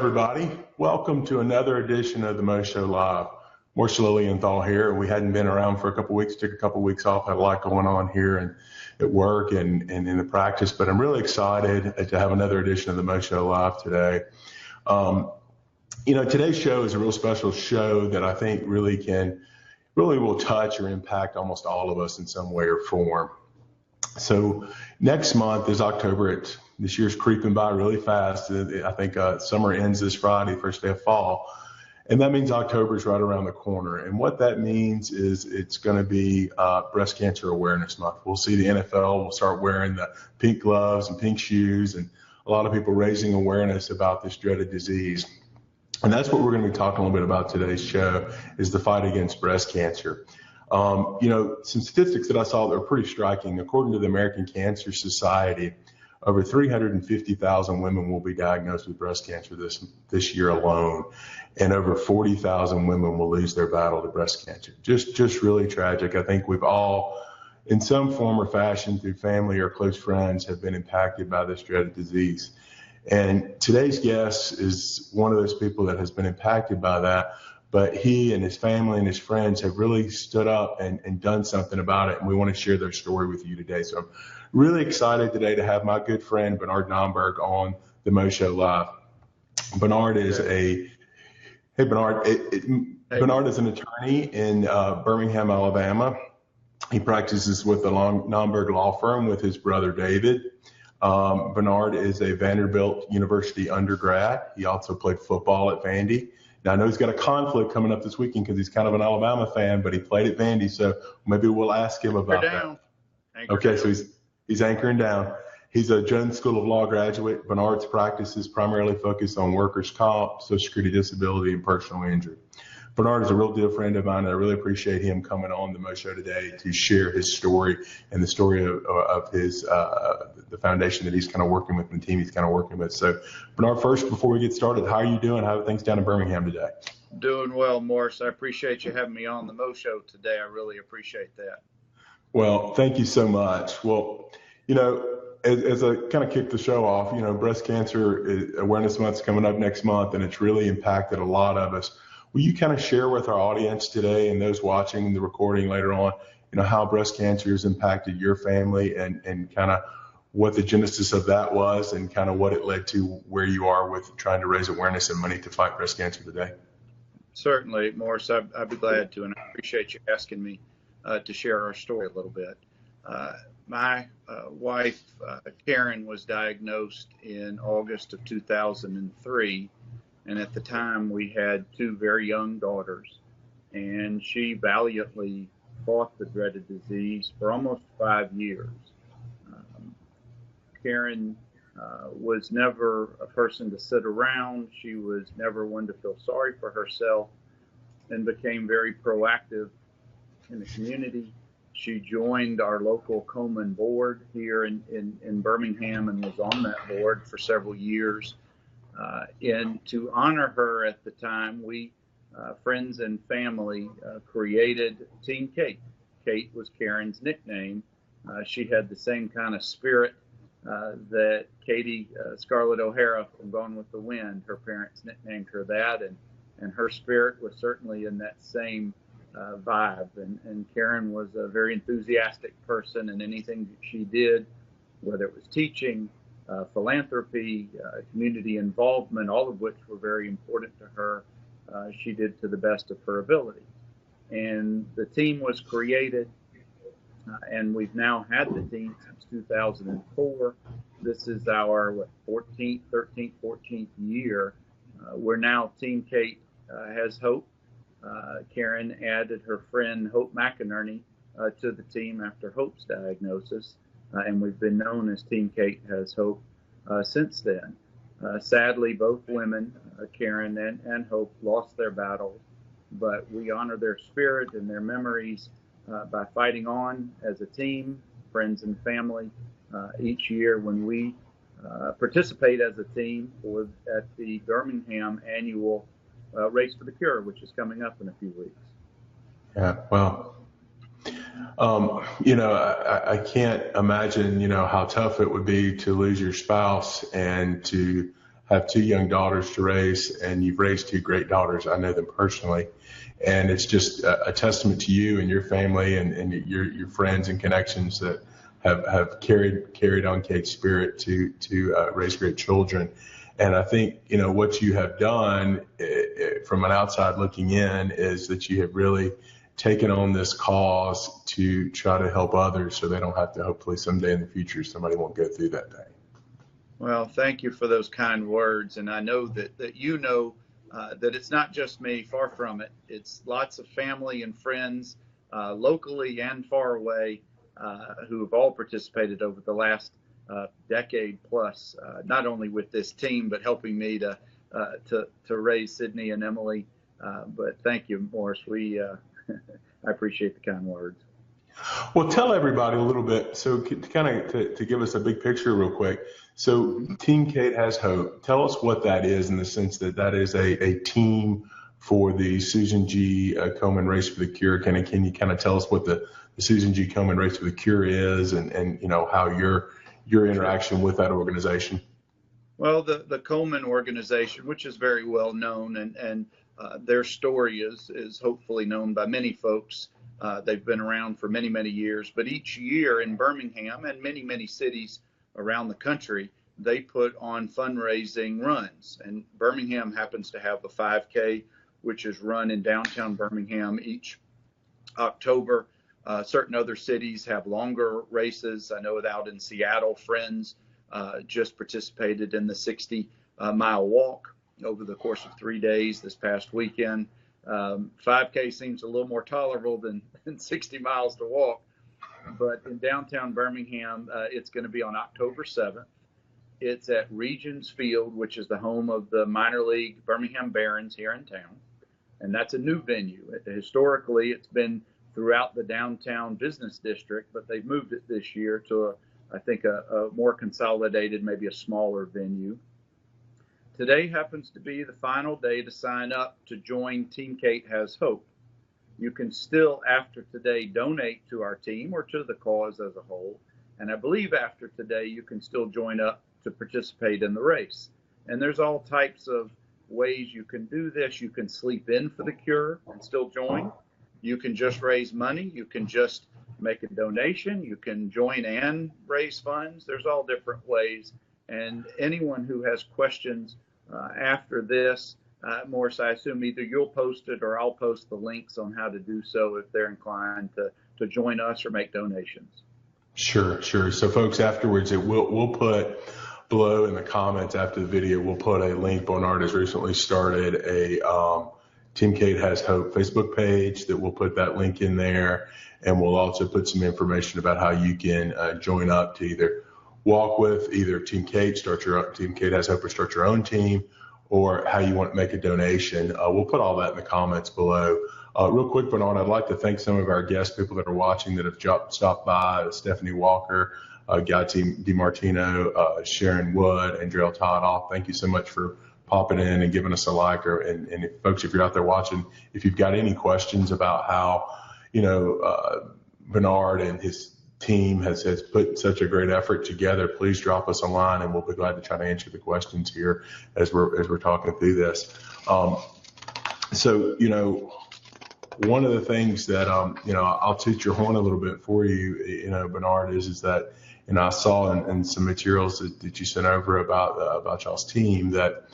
everybody. Welcome to another edition of the Mo Show Live. Morse Lilienthal here. We hadn't been around for a couple weeks, took a couple weeks off, had a lot going on here and at work and in the practice, but I'm really excited to have another edition of the Mo Show Live today. Today's show is a real special show that I think really will touch or impact almost all of us in some way or form. So next month is October. This year's creeping by really fast. I think summer ends this Friday, first day of fall. And that means October is right around the corner. And what that means is it's going to be Breast Cancer Awareness Month. We'll see the NFL will start wearing the pink gloves and pink shoes, and a lot of people raising awareness about this dreaded disease. And that's what we're going to be talking a little bit about today's show, is the fight against breast cancer. Some statistics that I saw that were pretty striking. According to the American Cancer Society, over 350,000 women will be diagnosed with breast cancer this year alone, and over 40,000 women will lose their battle to breast cancer. Just really tragic. I think we've all, in some form or fashion, through family or close friends, have been impacted by this dreaded disease. And today's guest is one of those people that has been impacted by that, but he and his family and his friends have really stood up and done something about it, and we want to share their story with you today. So I'm really excited today to have my good friend Bernard Nomberg on the Mo Show Live. Bernard is Bernard is an attorney in Birmingham, Alabama. He practices with the Nomberg Law Firm with his brother David. Bernard is a Vanderbilt University undergrad. He also played football at Vandy. Now, I know he's got a conflict coming up this weekend because he's kind of an Alabama fan, but he played at Vandy, so maybe we'll ask him about that. Okay, so he's anchoring down. He's a Jones School of Law graduate. Bernard's practice is primarily focused on workers' comp, Social Security disability, and personal injury. Bernard is a real dear friend of mine, and I really appreciate him coming on the Mo Show today to share his story and the story of his the foundation that he's kind of working with and the team he's kind of working with. So, Bernard, first, before we get started, how are you doing? How are things down in Birmingham today? Doing well, Morris. I appreciate you having me on the Mo Show today. I really appreciate that. Well, thank you so much. Well, as I kind of kick the show off, Breast Cancer Awareness Month is coming up next month, and it's really impacted a lot of us. Will you kind of share with our audience today and those watching the recording later on, how breast cancer has impacted your family and kind of what the genesis of that was and kind of what it led to where you are with trying to raise awareness and money to fight breast cancer today? Certainly, Morris. I'd be glad to, and I appreciate you asking me to share our story a little bit. My wife, Karen, was diagnosed in August of 2003. And at the time, we had two very young daughters, and she valiantly fought the dreaded disease for almost 5 years. Karen was never a person to sit around. She was never one to feel sorry for herself, and became very proactive in the community. She joined our local Komen board here in Birmingham and was on that board for several years. And to honor her at the time, we, friends and family, created Team Kate. Kate was Karen's nickname. She had the same kind of spirit that Katie Scarlett O'Hara from Gone with the Wind. Her parents nicknamed her that, and her spirit was certainly in that same vibe. And Karen was a very enthusiastic person, and anything that she did, whether it was teaching, philanthropy, community involvement, all of which were very important to her, she did to the best of her ability. And the team was created, and we've now had the team since 2004. This is our 13th year. We're now Team Kate Has Hope. Karen added her friend Hope McInerney to the team after Hope's diagnosis. And we've been known as Team Kate Has Hope since then. Sadly, both women, Karen and Hope, lost their battles, but we honor their spirit and their memories by fighting on as a team, friends and family, each year when we participate as a team at the Birmingham annual Race for the Cure, which is coming up in a few weeks. Yeah, well, I can't imagine, how tough it would be to lose your spouse and to have two young daughters to raise, and you've raised two great daughters. I know them personally. And it's just a testament to you and your family and your friends and connections that have carried on Kate's spirit to raise great children. And I think, what you have done from an outside looking in is that you have really taken on this cause to try to help others so they don't have to, hopefully someday in the future, somebody won't go through that day. Well, thank you for those kind words. And I know that that it's not just me, far from it. It's lots of family and friends, locally and far away, who have all participated over the last decade plus, not only with this team, but helping me to raise Sydney and Emily. But thank you, Morris. I appreciate the kind words. Well, tell everybody a little bit. So to give us a big picture real quick. So Team Kate Has Hope. Tell us what that is in the sense that is a team for the Susan G. Komen Race for the Cure. Can you kind of tell us what the Susan G. Komen Race for the Cure is and how your interaction with that organization? Well, the Komen organization, which is very well known, and their story is hopefully known by many folks. They've been around for many, many years, but each year in Birmingham and many, many cities around the country, they put on fundraising runs. And Birmingham happens to have a 5K, which is run in downtown Birmingham each October. Certain other cities have longer races. I know that out in Seattle, Friends just participated in the 60-mile walk over the course of 3 days this past weekend. 5K seems a little more tolerable than 60 miles to walk. But in downtown Birmingham, it's going to be on October 7th. It's at Regions Field, which is the home of the minor league Birmingham Barons here in town. And that's a new venue. Historically, it's been throughout the downtown business district, but they've moved it this year to, I think, a more consolidated, maybe a smaller venue. Today happens to be the final day to sign up to join Team Kate Has Hope. You can still, after today, donate to our team or to the cause as a whole. And I believe after today, you can still join up to participate in the race. And there's all types of ways you can do this. You can sleep in for the cure and still join. You can just raise money. You can just make a donation. You can join and raise funds. There's all different ways. And anyone who has questions after this, Morris, I assume either you'll post it or I'll post the links on how to do so if they're inclined to join us or make donations. Sure. So folks, afterwards, we'll put below in the comments after the video, we'll put a link. Bernard has recently started a Team Kate Has Hope Facebook page that we'll put that link in there. And we'll also put some information about how you can join up to either walk with either Team Kate, Team Kate Has Hope, or start your own team, or how you want to make a donation. We'll put all that in the comments below. Real quick, Bernard, I'd like to thank some of our guest people that are watching that have stopped by: Stephanie Walker, Guy DiMartino, Sharon Wood, and Drell Todd. Thank you so much for popping in and giving us a like. And if, folks, if you're out there watching, if you've got any questions about how, Bernard and his team has put such a great effort together, please drop us a line and we'll be glad to try to answer the questions here as we're talking through this. So, one of the things that, I'll toot your horn a little bit for you, Bernard, is that, I saw in some materials that you sent over about y'all's team that,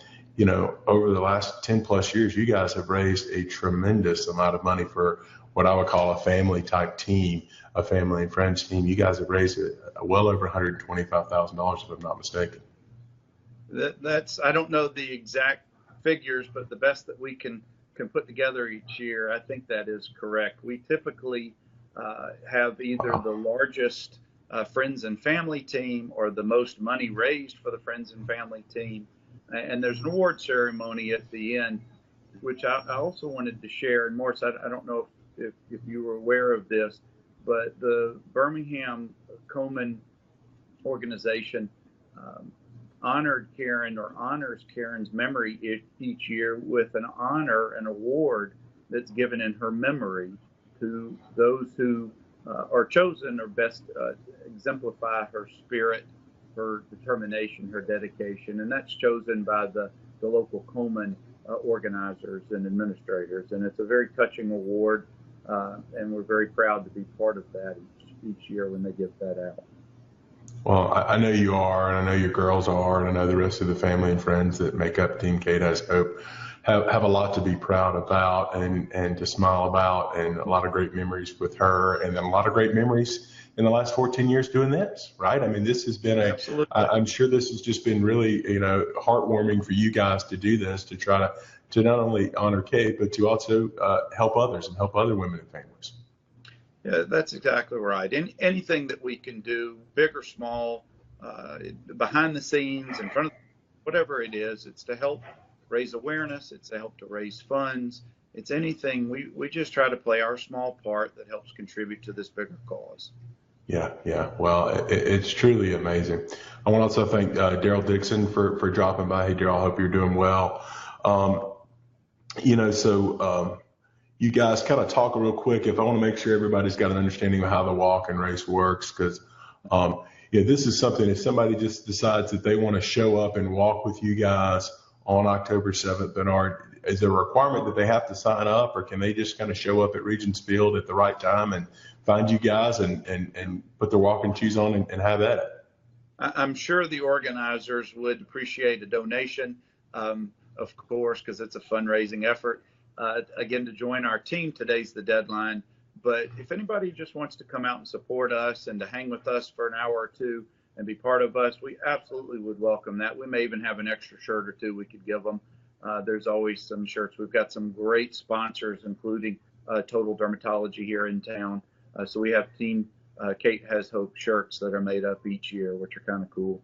over the last 10 plus years, you guys have raised a tremendous amount of money for what I would call a family type team, a family and friends team. You guys have raised well over $125,000, if I'm not mistaken. That's, I don't know the exact figures, but the best that we can put together each year, I think that is correct. We typically have either the largest friends and family team or the most money raised for the friends and family team. And there's an award ceremony at the end, which I also wanted to share. And Morris, I don't know if you were aware of this, but the Birmingham Komen organization honored Karen, or honors Karen's memory each year with an award that's given in her memory to those who are chosen or best exemplify her spirit her determination, her dedication, and that's chosen by the local Coleman organizers and administrators. And it's a very touching award, and we're very proud to be part of that each year when they give that out. Well, I know you are, and I know your girls are, and I know the rest of the family and friends that make up Team Kate Has Hope have a lot to be proud about and to smile about, and a lot of great memories with her, and then a lot of great memories in the last 14 years doing this, right? I mean, this has been I'm sure this has just been really, heartwarming for you guys to do this, to try to not only honor Kate, but to also help others and help other women and families. Yeah, that's exactly right. Anything that we can do, big or small, behind the scenes, in front of, whatever it is, it's to help raise awareness. It's to help to raise funds. It's anything. We just try to play our small part that helps contribute to this bigger cause. Yeah. Well, it's truly amazing. I want to also thank Daryl Dixon for dropping by. Hey, Daryl, I hope you're doing well. You guys kind of talk real quick. If I want to make sure everybody's got an understanding of how the walk and race works, because this is something, if somebody just decides that they want to show up and walk with you guys on October 7th, Bernard, is there a requirement that they have to sign up, or can they just kind of show up at Regents Field at the right time and find you guys and put their walking shoes on and have at it? I'm sure the organizers would appreciate a donation, of course, because it's a fundraising effort. Again, to join our team, today's the deadline. But if anybody just wants to come out and support us and to hang with us for an hour or two and be part of us, we absolutely would welcome that. We may even have an extra shirt or two we could give them. There's always some shirts. We've got some great sponsors, including Total Dermatology here in town. So we have Team Kate Has Hope shirts that are made up each year, which are kind of cool.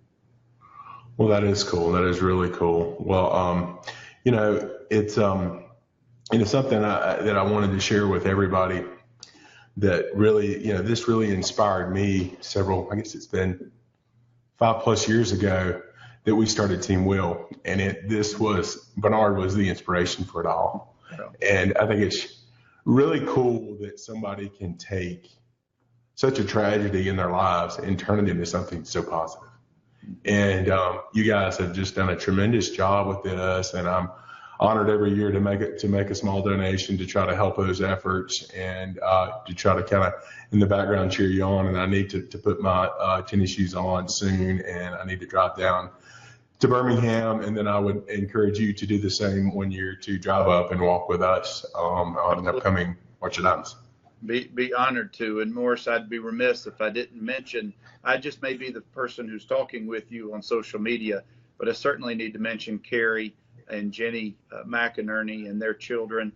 Well, that is cool. That is really cool. Well, it's something that I wanted to share with everybody that really, this really inspired me I guess it's been 5+ years ago that we started Team Will. And Bernard was the inspiration for it all. And I think it's really cool that somebody can take such a tragedy in their lives and turn it into something so positive. And you guys have just done a tremendous job with this, and I'm honored every year to make a small donation to try to help those efforts and to try to kind of in the background cheer you on. And I need to put my tennis shoes on soon, and I need to drive down to Birmingham, and then I would encourage you to do the same one year, to drive up and walk with us on the upcoming March of Dimes. Be honored to. And Morris, I'd be remiss if I didn't mention, I just may be the person who's talking with you on social media, but I certainly need to mention Carrie and Jenny McInerney and their children,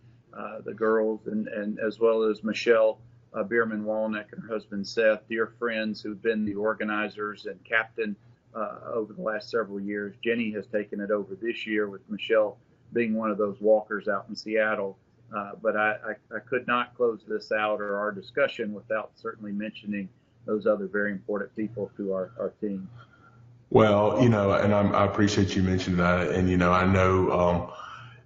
the girls, and as well as Michelle Bierman Walnick and her husband Seth, dear friends who've been the organizers and captain over the last several years. Jenny has taken it over this year, with Michelle being one of those walkers out in Seattle. But I could not close this out or our discussion without certainly mentioning those other very important people to our team. Well, and I appreciate you mentioning that. And, I know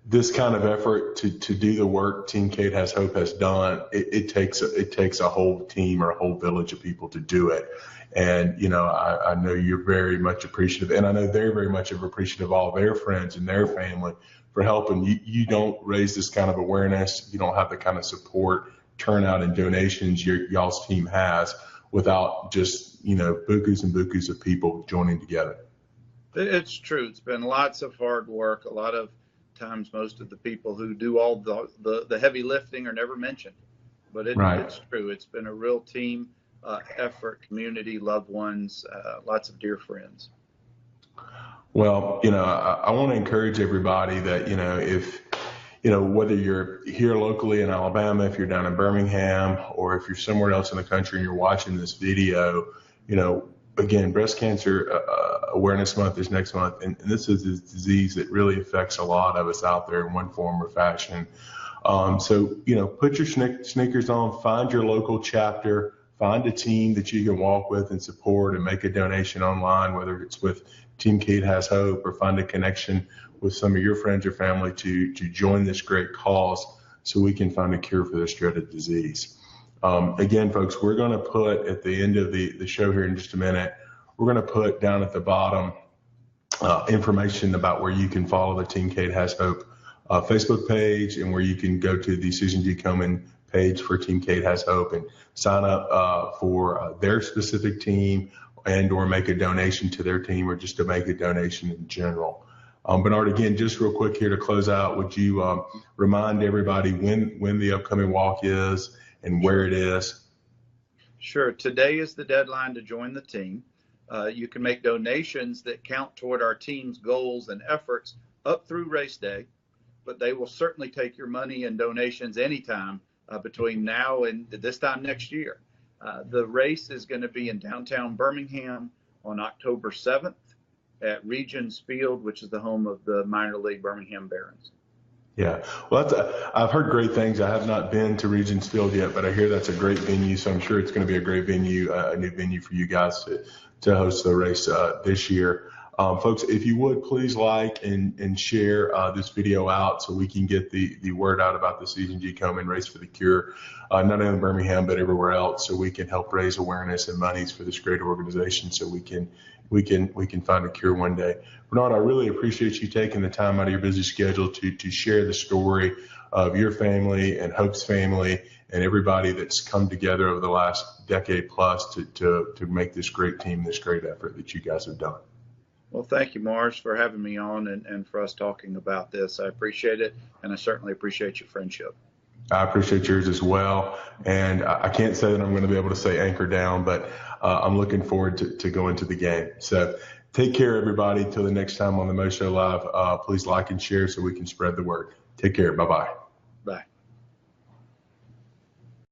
this kind of effort to do the work Team Kate Has Hope has done, it takes a whole team or a whole village of people to do it. And, I know you're very much appreciative, and I know they're very much appreciative of all their friends and their family for helping. You don't raise this kind of awareness, you don't have the kind of support, turnout, and donations y'all's team has without just, bukus and bukus of people joining together. It's true. It's been lots of hard work. A lot of times, most of the people who do all the heavy lifting are never mentioned, but it's true. It's been a real team effort, community, loved ones, lots of dear friends. Well, I want to encourage everybody that, if, whether you're here locally in Alabama, if you're down in Birmingham, or if you're somewhere else in the country and you're watching this video, again, Breast Cancer Awareness Month is next month. And this is a disease that really affects a lot of us out there in one form or fashion. So, put your sneakers on, find your local chapter, find a team that you can walk with and support, and make a donation online, whether it's with Team Kate Has Hope, or find a connection with some of your friends or family to join this great cause so we can find a cure for this dreaded disease. Again, folks, we're going to put at the end of the show here in just a minute we're going to put down at the bottom information about where you can follow the Team Kate Has Hope Facebook page, and where you can go to the Susan G. Komen page for Team Kate Has Hope and sign up for their specific team, and or make a donation to their team, or just to make a donation in general. Bernard, again, just real quick here to close out, would you remind everybody when the upcoming walk is and where it is? Sure. Today is the deadline to join the team. You can make donations that count toward our team's goals and efforts up through race day, but they will certainly take your money and donations anytime between now and this time next year. The race is going to be in downtown Birmingham on October 7th at Regions Field, which is the home of the minor league Birmingham Barons. Yeah, well, I've heard great things. I have not been to Regions Field yet, but I hear that's a great venue, so I'm sure it's going to be a great venue, a new venue for you guys to host the race this year. Folks, if you would, please like and share this video out so we can get the word out about the Susan G. Komen Race for the Cure, not only in Birmingham, but everywhere else, so we can help raise awareness and monies for this great organization, so we can find a cure one day. Bernard, I really appreciate you taking the time out of your busy schedule to share the story of your family and Hope's family and everybody that's come together over the last decade plus to make this great team, this great effort that you guys have done. Well, thank you, Morris, for having me on and for us talking about this. I appreciate it, and I certainly appreciate your friendship. I appreciate yours as well. And I can't say that I'm going to be able to say anchor down, but I'm looking forward to going to the game. So take care, everybody. Till the next time on the Mo Show Live, please like and share so we can spread the word. Take care. Bye-bye.